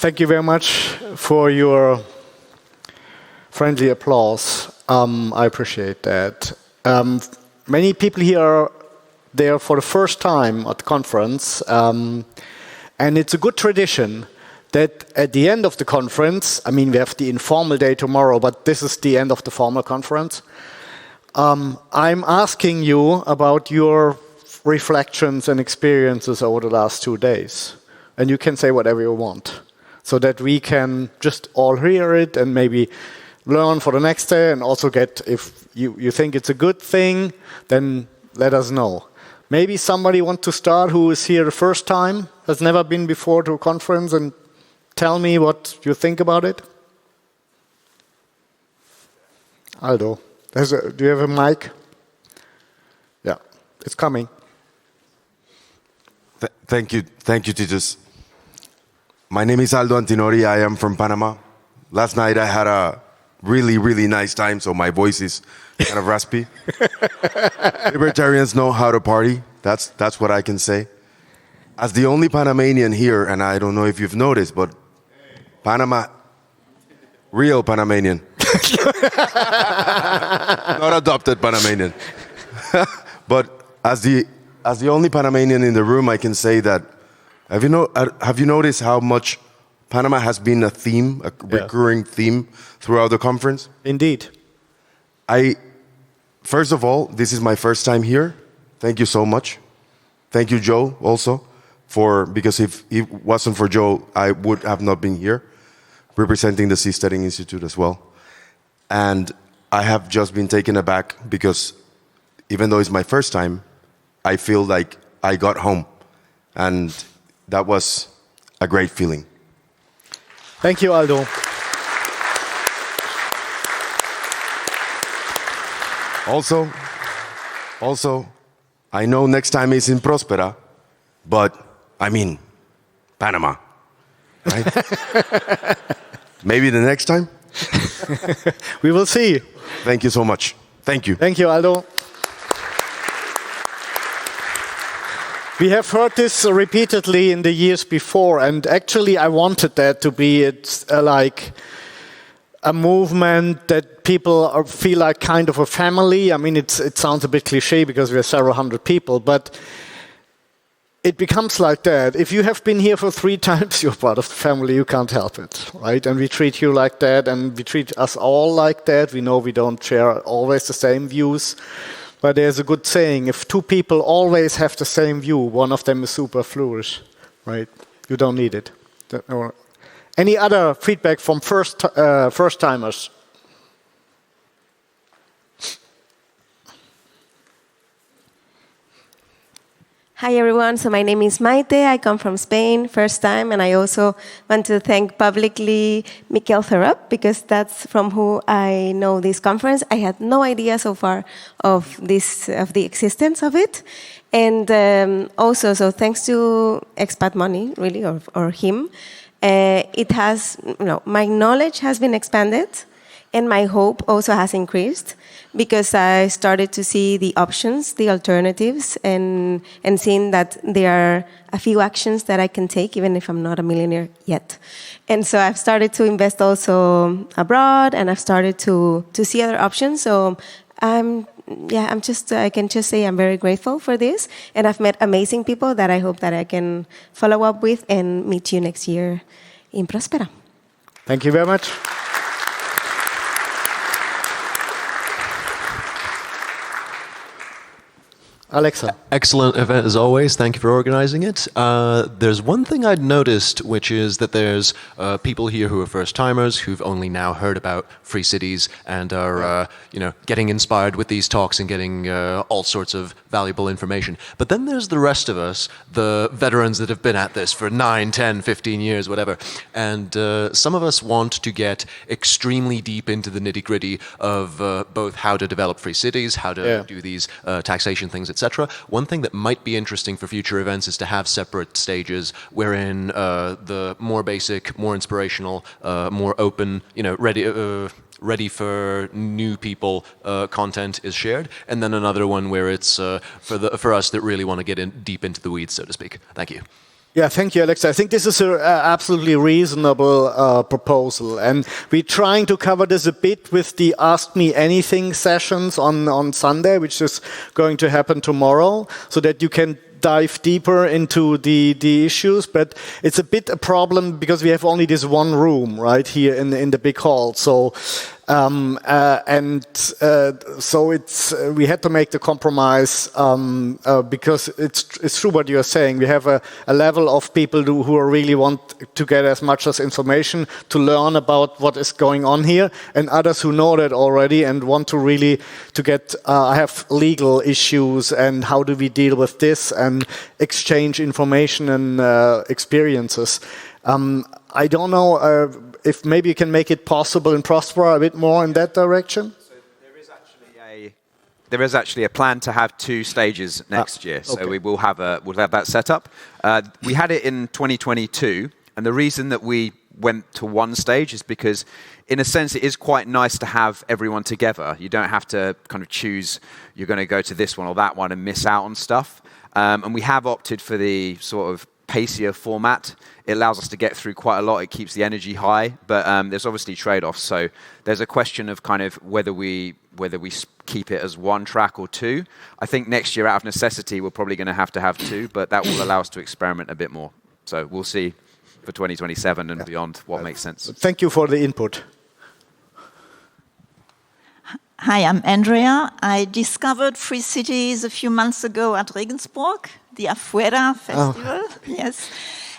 Thank you very much for your friendly applause. I appreciate that. Many people here are there for the first time at the conference, and it's a good tradition that at the end of the conference, I mean, we have the informal day tomorrow, but this is the end of the formal conference. I'm asking you about your reflections and experiences over the last 2 days. And you can say whatever you want, so that we can just all hear it and maybe learn for the next day, and also get, if you think it's a good thing, then let us know. Maybe somebody wants to start who is here the first time, has never been before to a conference, and tell me what you think about it. Aldo, do you have a mic? Yeah, it's coming. Thank you, Titus. My name is Aldo Antinori. I am from Panama. Last night I had a really, really nice time, so my voice is kind of raspy. Libertarians know how to party. That's what I can say. As the only Panamanian here, and I don't know if you've noticed, but Panama, real Panamanian. Not adopted Panamanian. But as the only Panamanian in the room, I can say that, have you noticed how much Panama has been a theme, a recurring theme throughout the conference? Indeed. First of all, this is my first time here. Thank you so much. Thank you, Joe, also, because if it wasn't for Joe, I would have not been here, representing the Seasteading Institute as well. And I have just been taken aback because even though it's my first time, I feel like I got home. And that was a great feeling. Thank you, Aldo. Also, I know next time is in Prospera, but I mean, Panama, right? Maybe the next time? We will see. Thank you so much. Thank you. Thank you, Aldo. We have heard this repeatedly in the years before, and actually I wanted that to be like a movement that people feel like kind of a family. I mean, it sounds a bit cliche because we are several hundred people, but it becomes like that. If you have been here for 3 times, you're part of the family, you can't help it, right? And we treat you like that, and we treat us all like that. We know we don't share always the same views. But there's a good saying, if 2 people always have the same view, one of them is superfluous, right? You don't need it. Any other feedback from first-timers? Hi everyone, so my name is Maite, I come from Spain, first time, and I also want to thank publicly Mikel Therup, because that's from who I know this conference. I had no idea so far of the existence of it. And also, so thanks to Expat Money, really, or him, it has, my knowledge has been expanded, and my hope also has increased, because I started to see the options, the alternatives, and seeing that there are a few actions that I can take, even if I'm not a millionaire yet. And so I've started to invest also abroad, and I've started to see other options. So I can just say I'm very grateful for this, and I've met amazing people that I hope that I can follow up with and meet you next year in Prospera. Thank you very much. Alexa. Excellent event as always. Thank you for organizing it. There's one thing I'd noticed, which is that there's people here who are first-timers who've only now heard about free cities and are getting inspired with these talks and getting all sorts of valuable information. But then there's the rest of us, the veterans that have been at this for 9, 10, 15 years, whatever. And some of us want to get extremely deep into the nitty-gritty of both how to develop free cities, how to do these taxation things, etc. One thing that might be interesting for future events is to have separate stages wherein the more basic, more inspirational, more open, ready for new people content is shared, and then another one where it's for us that really want to get deep into the weeds, so to speak. Thank you. Yeah, thank you, Alex. I think this is an absolutely reasonable proposal. And we're trying to cover this a bit with the Ask Me Anything sessions on Sunday, which is going to happen tomorrow, so that you can dive deeper into the issues. But it's a bit a problem because we have only this one room right here in the big hall. So so it's we had to make the compromise because it's true what you are saying. We have a level of people who really want to get as much as information to learn about what is going on here, and others who know that already and want to really to get. I have legal issues and how do we deal with this and exchange information and experiences. I don't know if maybe you can make it possible and prosper a bit more in that direction. So there is actually a plan to have 2 stages next year. So okay. we'll have that set up. We had it in 2022, and the reason that we went to 1 stage is because, in a sense, it is quite nice to have everyone together. You don't have to kind of choose you're going to go to this one or that one and miss out on stuff. And we have opted for the sort of pacier format. It allows us to get through quite a lot. It keeps the energy high, but there's obviously trade-offs. So there's a question of kind of whether we keep it as 1 track or 2. I think next year, out of necessity, we're probably going to have 2, but that will allow us to experiment a bit more. So we'll see for 2027 and beyond what makes sense. Thank you for the input. Hi, I'm Andrea. I discovered Free Cities a few months ago at Regensburg, the Afuera Festival. Oh. Yes.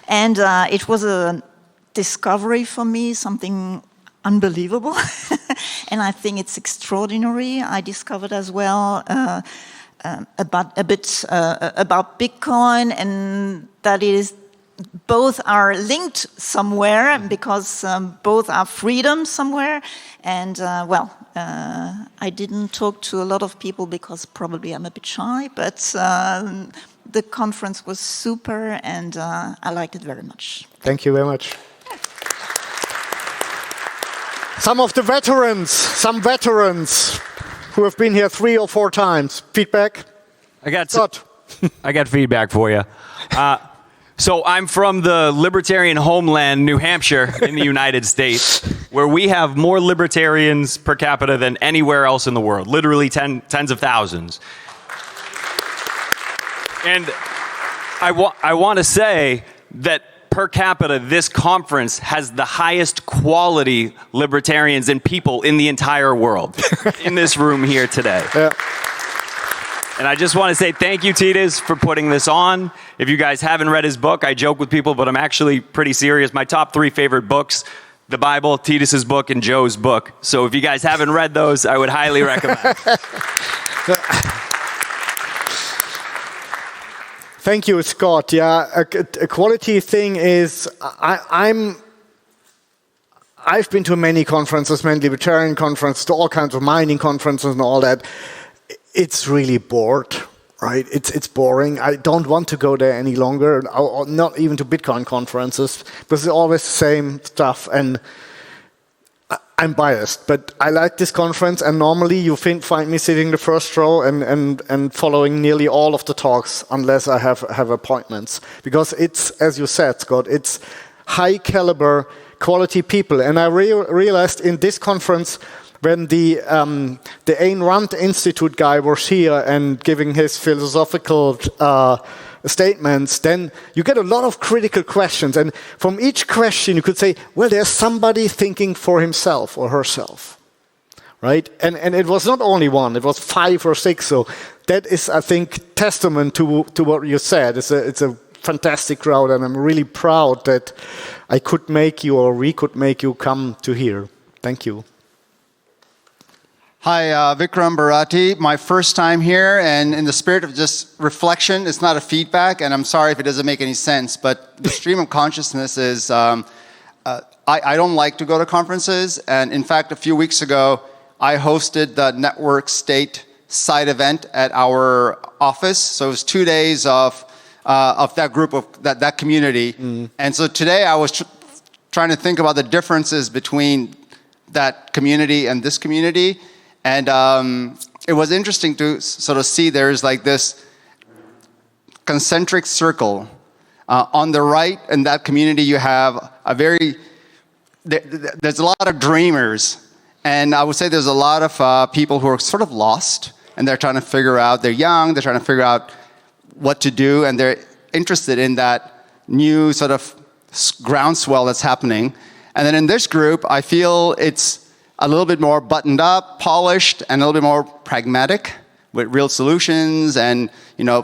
And it was a discovery for me, something unbelievable. And I think it's extraordinary. I discovered as well about Bitcoin, and that is both are linked somewhere because both are freedom somewhere. And I didn't talk to a lot of people because probably I'm a bit shy, but the conference was super and I liked it very much. Thank you very much. Some veterans who have been here 3 or 4 times. Feedback? I got feedback for you. So I'm from the libertarian homeland, New Hampshire, in the United States, where we have more libertarians per capita than anywhere else in the world, literally tens of thousands. And I want to say that per capita, this conference has the highest quality libertarians and people in the entire world in this room here today. Yeah. And I just want to say thank you, Titus, for putting this on. If you guys haven't read his book, I joke with people, but I'm actually pretty serious. My top 3 favorite books, the Bible, Titus's book, and Joe's book. So if you guys haven't read those, I would highly recommend. Thank you, Scott. Yeah, a quality thing is I've been to many conferences, many libertarian conferences, to all kinds of mining conferences and all that. It's really bored, right? It's boring. I don't want to go there any longer, or not even to Bitcoin conferences, because it's always the same stuff. And I'm biased, but I like this conference. And normally you find me sitting in the first row and following nearly all of the talks, unless I have appointments. Because it's, as you said, Scott, it's high caliber, quality people. And I realized in this conference, when the Ayn Rand Institute guy was here and giving his philosophical statements, then you get a lot of critical questions. And from each question, you could say, well, there's somebody thinking for himself or herself, right? And it was not only one, it was 5 or 6. So that is, I think, testament to what you said. It's a fantastic crowd, and I'm really proud that I could make you, or we could make you come to here. Thank you. Hi, Vikram Bharati. My first time here, and in the spirit of just reflection, it's not a feedback, and I'm sorry if it doesn't make any sense, but the stream of consciousness is, I don't like to go to conferences, and in fact, a few weeks ago, I hosted the Network State side event at our office, so it was 2 days of that group, of that community, and so today I was trying to think about the differences between that community and this community. And it was interesting to sort of see there's like this concentric circle On the right, in that community, you have there's a lot of dreamers. And I would say there's a lot of people who are sort of lost, and they're trying to figure out, they're young, they're trying to figure out what to do, and they're interested in that new sort of groundswell that's happening. And then in this group, I feel it's a little bit more buttoned up, polished, and a little bit more pragmatic with real solutions. And,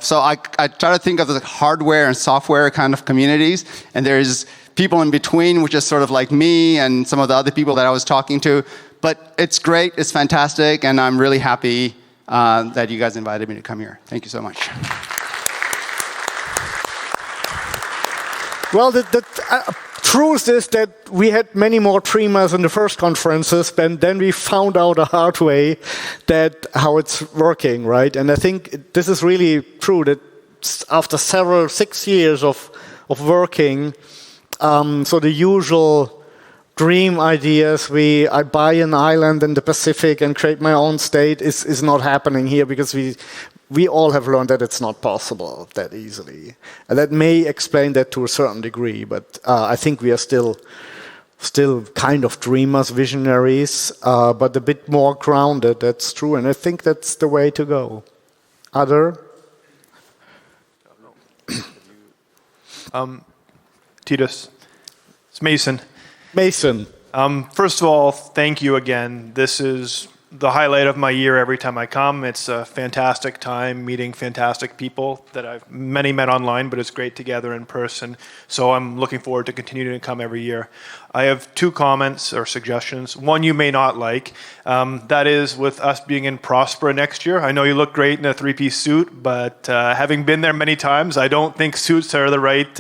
so I try to think of the hardware and software kind of communities, and there's people in between, which is sort of like me and some of the other people that I was talking to. But it's great, it's fantastic, and I'm really happy that you guys invited me to come here. Thank you so much. Well, the truth is that we had many more dreamers in the first conferences, but then we found out a hard way that how it's working, right? And I think this is really true that after 6 years of working, so the usual dream ideas, I buy an island in the Pacific and create my own state is not happening here because we all have learned that it's not possible that easily. And that may explain that to a certain degree, but I think we are still kind of dreamers, visionaries, but a bit more grounded, that's true, and I think that's the way to go. Other? Titus. It's Mason. Mason. First of all, thank you again. This is the highlight of my year every time I come. It's a fantastic time meeting fantastic people that I've many met online, but it's great to gather in person. So I'm looking forward to continuing to come every year. I have 2 comments or suggestions. One you may not like. That is with us being in Prospera next year. I know you look great in a 3-piece suit, but having been there many times, I don't think suits are the right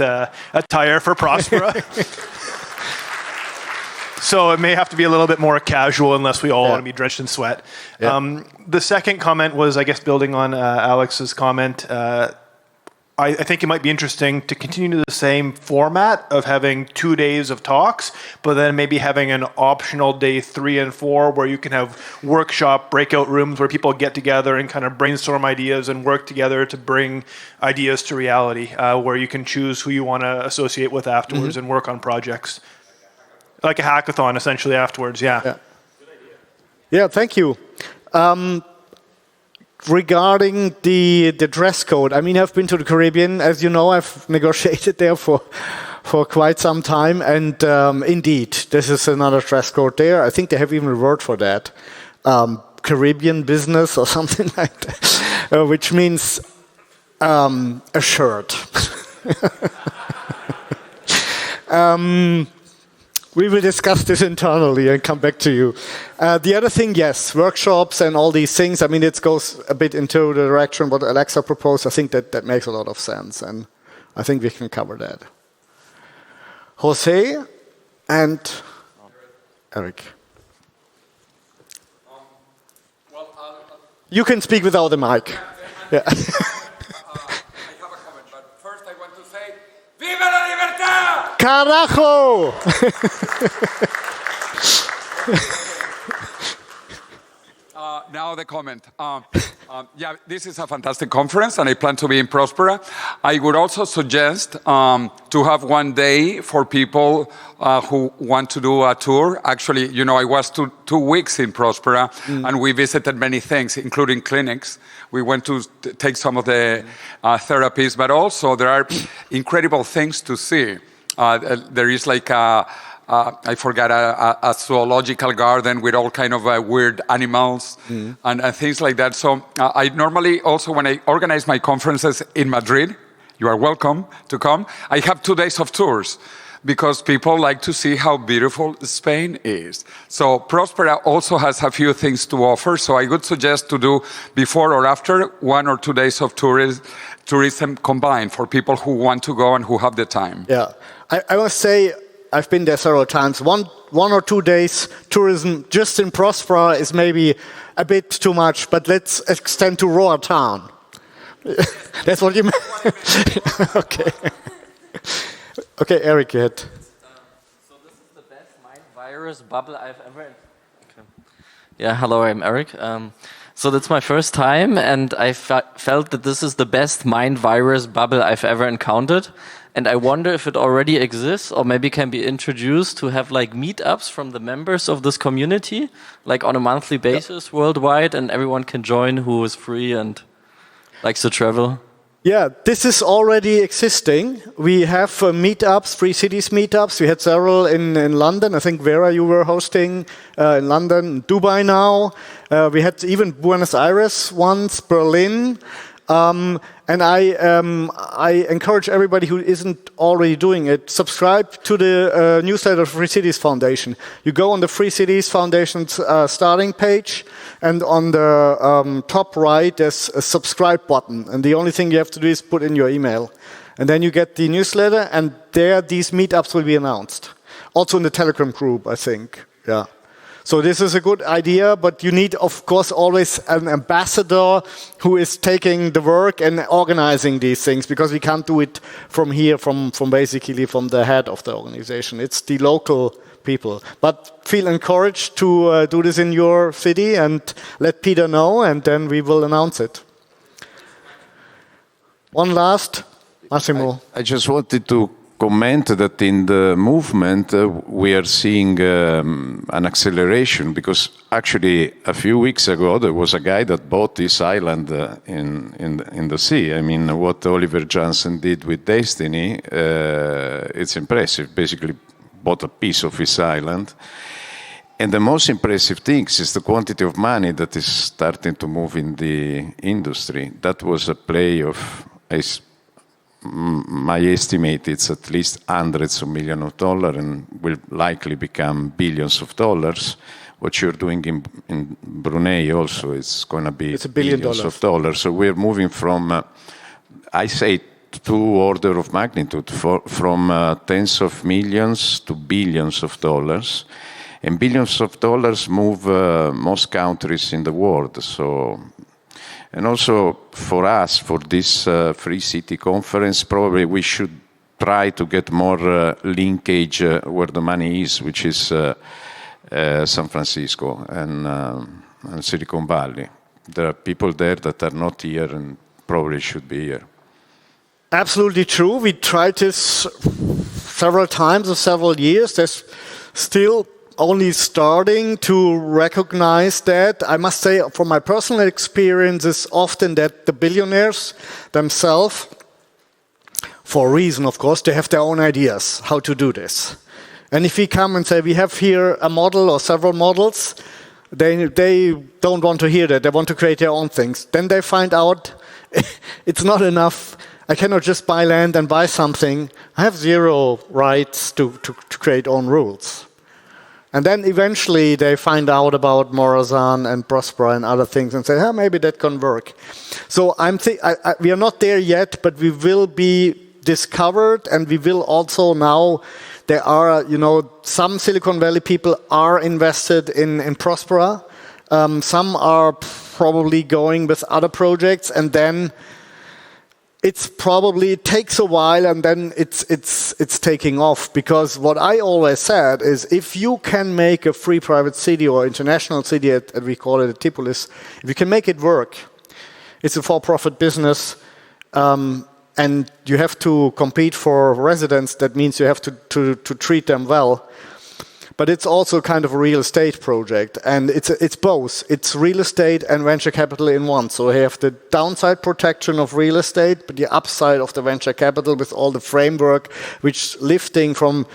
attire for Prospera. So it may have to be a little bit more casual unless we all want to be drenched in sweat. Yeah. The second comment was, I guess, building on Alex's comment. I think it might be interesting to continue the same format of having 2 days of talks, but then maybe having an optional day 3 and 4 where you can have workshop breakout rooms where people get together and kind of brainstorm ideas and work together to bring ideas to reality, where you can choose who you want to associate with afterwards and work on projects. Like a hackathon, essentially, afterwards, yeah. Yeah, thank you. Regarding the dress code, I mean, I've been to the Caribbean. As you know, I've negotiated there for quite some time. And indeed, this is another dress code there. I think they have even a word for that. Caribbean business or something like that, which means a shirt. We will discuss this internally and come back to you. The other thing, yes, workshops and all these things. I mean, it goes a bit into the direction what Alexa proposed. I think that makes a lot of sense, and I think we can cover that. Jose and Eric. You can speak without the mic. Yeah. ¡Viva la libertad! ¡Carajo! Now the comment. Yeah, this is a fantastic conference, and I plan to be in Prospera. I would also suggest to have one day for people who want to do a tour. Actually, I was 2 weeks in Prospera, and we visited many things, including clinics. We went to take some of the therapies, but also there are incredible things to see. There is like I forgot, a zoological garden with all kind of weird animals and things like that. So I normally also, when I organize my conferences in Madrid, you are welcome to come, I have 2 days of tours because people like to see how beautiful Spain is. So Prospera also has a few things to offer. So I would suggest to do before or after 1 or 2 days of tourism combined for people who want to go and who have the time. Yeah, I must say, I've been there several times. 1 or 2 days tourism just in Prospera is maybe a bit too much, but let's extend to Roatan. That's what you meant? Okay. Okay, Eric, you had. So this is the best mind virus bubble I've ever... Okay. Yeah, hello, I'm Eric. So that's my first time, and I felt that this is the best mind virus bubble I've ever encountered. And I wonder if it already exists or maybe can be introduced to have like meetups from the members of this community, like on a monthly basis worldwide, and everyone can join who is free and likes to travel. Yeah, this is already existing. We have meetups, Free Cities meetups. We had several in London. I think, Vera, you were hosting in London, Dubai now. We had even Buenos Aires once, Berlin. And I encourage everybody who isn't already doing it, subscribe to the newsletter of Free Cities Foundation. You go on the Free Cities Foundation's starting page, and on the top right, there's a subscribe button. And the only thing you have to do is put in your email. And then you get the newsletter, and there these meetups will be announced. Also in the Telegram group, I think. Yeah. So this is a good idea, but you need, of course, always an ambassador who is taking the work and organizing these things, because we can't do it from here, from basically from the head of the organization. It's the local people. But feel encouraged to do this in your city and let Peter know, and then we will announce it. One last, Massimo. I just wanted to comment that in the movement we are seeing an acceleration, because actually a few weeks ago there was a guy that bought this island in the sea. I mean, what Oliver Johnson did with Destiny, it's impressive. Basically bought a piece of his island. And the most impressive thing is the quantity of money that is starting to move in the industry. That was a play of, my estimate, it's at least hundreds of millions of dollars and will likely become billions of dollars. What you're doing in Brunei also is going to be billions of dollars. So we're moving from, I say, 2 orders of magnitude, from tens of millions to billions of dollars. And billions of dollars move most countries in the world. So. And also for us, for this Free City Conference, probably we should try to get more linkage where the money is, which is San Francisco and Silicon Valley. There are people there that are not here and probably should be here. Absolutely true. We tried this several times or several years. There's still only starting to recognize that. I must say, from my personal experience, is often that the billionaires themselves, for a reason, of course, they have their own ideas how to do this. And if we come and say, we have here a model or several models, they don't want to hear that. They want to create their own things. Then they find out it's not enough. I cannot just buy land and buy something. I have zero rights to create own rules. And then eventually they find out about Morazan and Prospera and other things and say, maybe that can work. So we are not there yet, but we will be discovered, and we will also now, there are, some Silicon Valley people are invested in Prospera. Some are probably going with other projects, and then it takes a while, and then it's taking off. Because what I always said is, if you can make a free private city or international city, as we call it at Tipolis, if you can make it work, it's a for-profit business, and you have to compete for residents. That means you have to treat them well. But it's also kind of a real estate project, and it's both. It's real estate and venture capital in one. So you have the downside protection of real estate, but the upside of the venture capital with all the framework, which lifting from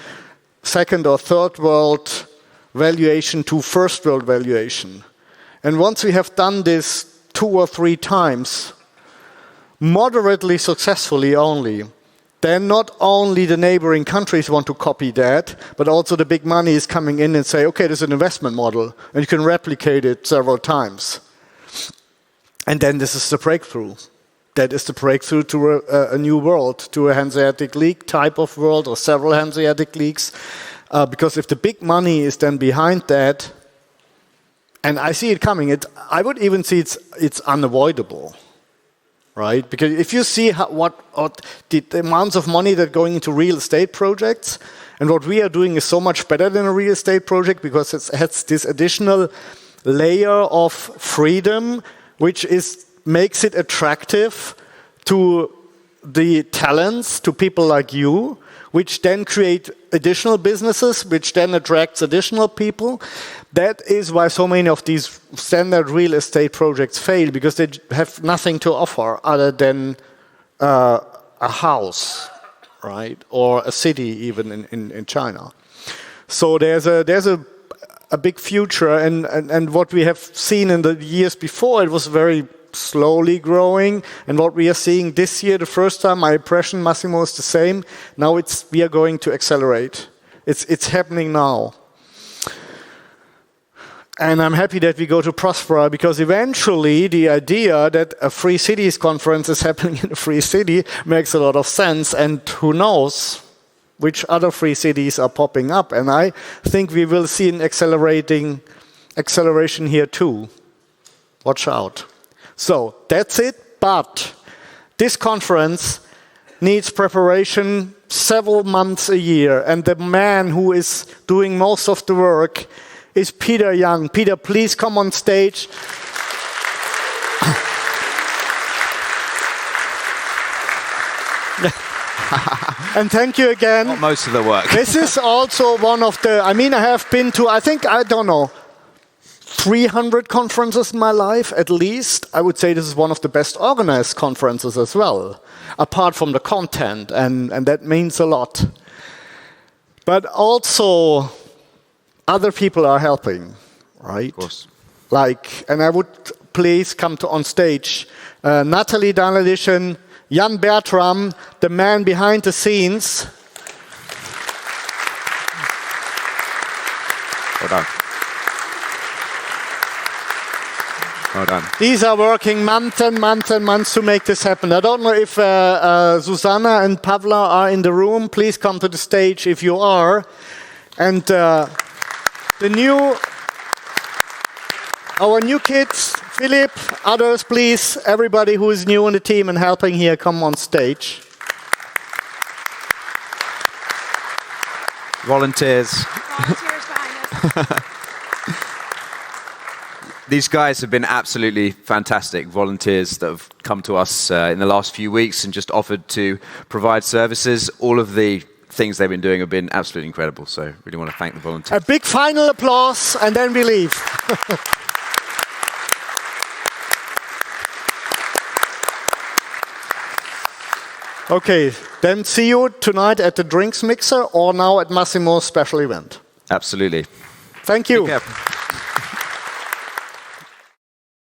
second or third world valuation to first world valuation. And once we have done this 2 or 3 times, moderately successfully only, then not only the neighboring countries want to copy that, but also the big money is coming in and say, okay, there's an investment model, and you can replicate it several times. And then this is the breakthrough. That is the breakthrough to a new world, to a Hanseatic League type of world, or several Hanseatic Leagues. Because if the big money is then behind that, and I see it coming, I would even see it's unavoidable. Right? Because if you see what the amounts of money that are going into real estate projects, and what we are doing is so much better than a real estate project, because it has this additional layer of freedom, which makes it attractive to the talents to people like you, which then create additional businesses, which then attracts additional people. That is why so many of these standard real estate projects fail, because they have nothing to offer other than a house, right? Or a city, even in China. So there's a big future, and what we have seen in the years before, it was very slowly growing, and what we are seeing this year, the first time, my impression, Massimo, is the same. Now we are going to accelerate. It's happening now. And I'm happy that we go to Prospera, because eventually the idea that a Free Cities conference is happening in a free city makes a lot of sense, and who knows which other free cities are popping up. And I think we will see an acceleration here too. Watch out. So that's it, but this conference needs preparation several months a year, and the man who is doing most of the work is Peter Young. Peter, please come on stage. And thank you again. Not most of the work. This is also one of the, I have been to, I don't know, 300 conferences in my life, at least. I would say this is one of the best organized conferences as well, apart from the content, and that means a lot. But also, other people are helping, right? Of course. And I would please come on stage. Natalie Danelition, Jan Bertram, the man behind the scenes. Well done. Well done. These are working months and months and months to make this happen. I don't know if Susanna and Pavla are in the room. Please come to the stage if you are. And our new kids, Philip, others, please, everybody who is new on the team and helping here, come on stage. Volunteers. These guys have been absolutely fantastic volunteers that have come to us in the last few weeks and just offered to provide services. All of the things they've been doing have been absolutely incredible. So really want to thank the volunteers. A big final applause, and then we leave. Okay, then see you tonight at the Drinks Mixer or now at Massimo's special event. Absolutely. Thank you. Take care.